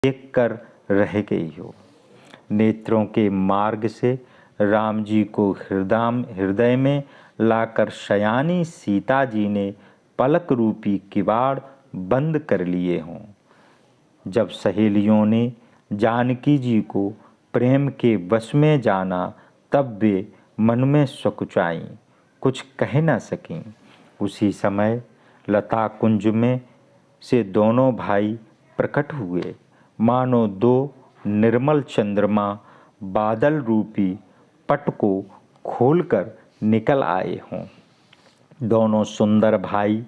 देख कर रह गई हो। नेत्रों के मार्ग से राम जी को हृदय में लाकर शयानी सीता जी ने पलक रूपी किवाड़ बंद कर लिए हों। जब सहेलियों ने जानकी जी को प्रेम के वश में जाना, तब वे मन में सकुचाईं, कुछ कह न सकीं। उसी समय लता कुंज में से दोनों भाई प्रकट हुए, मानो दो निर्मल चंद्रमा बादल रूपी पट को खोलकर निकल आए हों। दोनों सुंदर भाई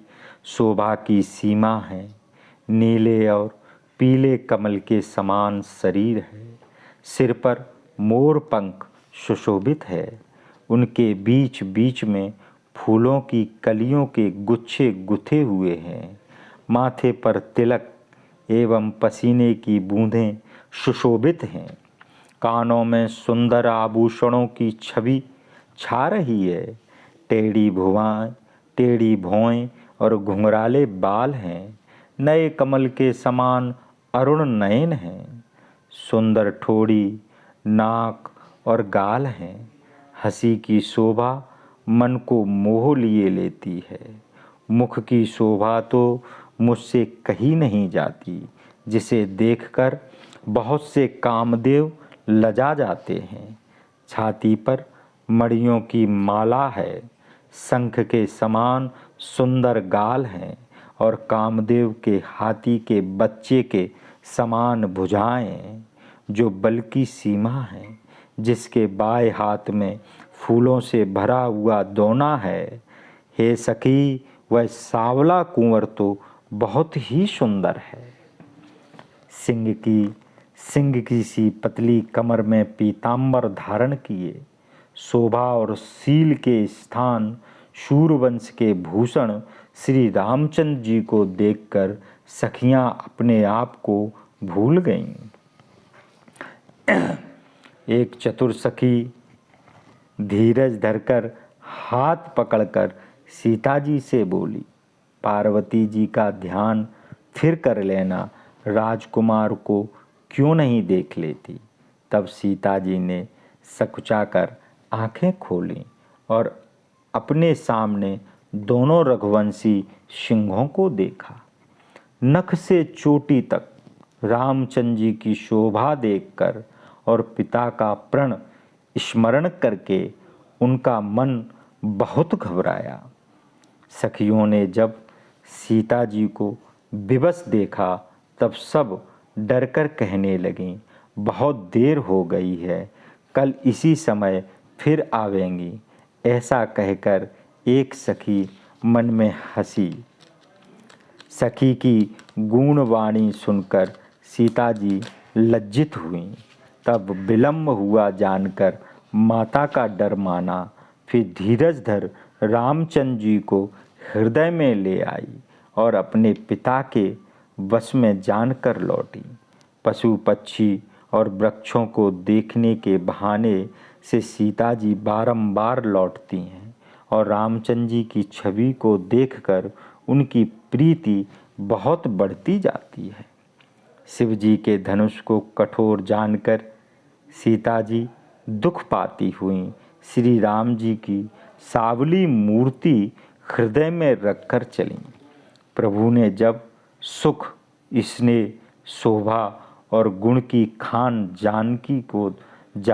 शोभा की सीमा हैं। नीले और पीले कमल के समान शरीर है, सिर पर मोर पंख सुशोभित है। उनके बीच बीच में फूलों की कलियों के गुच्छे गुथे हुए हैं। माथे पर तिलक एवं पसीने की बूंदें सुशोभित हैं। कानों में सुंदर आभूषणों की छवि छा रही है। टेढ़ी भौएं और घुंघराले बाल हैं। नए कमल के समान अरुण नयन हैं। सुंदर ठोड़ी, नाक और गाल हैं। हंसी की शोभा मन को मोह लिए लेती है। मुख की शोभा तो मुझसे कही नहीं जाती, जिसे देखकर बहुत से कामदेव लजा जाते हैं। छाती पर मणियों की माला है। शंख के समान सुंदर गाल हैं और कामदेव के हाथी के बच्चे के समान भुजाएं, जो बल की सीमा है। जिसके बाएं हाथ में फूलों से भरा हुआ दोना है। हे सखी, वह सावला कुंवर तो बहुत ही सुंदर है। सिंह की सी पतली कमर में पीताम्बर धारण किए, शोभा और सील के स्थान शूरवंश के भूषण श्री रामचंद्र जी को देखकर सखियां अपने आप को भूल गईं। एक चतुर सखी धीरज धरकर हाथ पकड़कर सीता जी से बोली, पार्वती जी का ध्यान फिर कर लेना, राजकुमार को क्यों नहीं देख लेती। तब सीता जी ने सकुचाकर आंखें खोलीं और अपने सामने दोनों रघुवंशी सिंहों को देखा। नख से चोटी तक रामचंद्र जी की शोभा देखकर और पिता का प्रण स्मरण करके उनका मन बहुत घबराया। सखियों ने जब सीता जी को विवश देखा, तब सब डरकर कहने लगीं, बहुत देर हो गई है, कल इसी समय फिर आवेंगी। ऐसा कहकर एक सखी मन में हंसी। सखी की गुणवाणी सुनकर सीता जी लज्जित हुईं। तब विलम्ब हुआ जानकर माता का डर माना। फिर धीरज धर रामचंद्र जी को हृदय में ले आई और अपने पिता के वश में जानकर लौटी। पशु पक्षी और वृक्षों को देखने के बहाने से सीता जी बारंबार लौटती हैं और रामचंद्र जी की छवि को देखकर उनकी प्रीति बहुत बढ़ती जाती है। शिव जी के धनुष को कठोर जानकर सीता जी दुख पाती हुई श्री राम जी की सावली मूर्ति हृदय में रखकर चलीं। प्रभु ने जब सुख, स्नेह, शोभा और गुण की खान जानकी को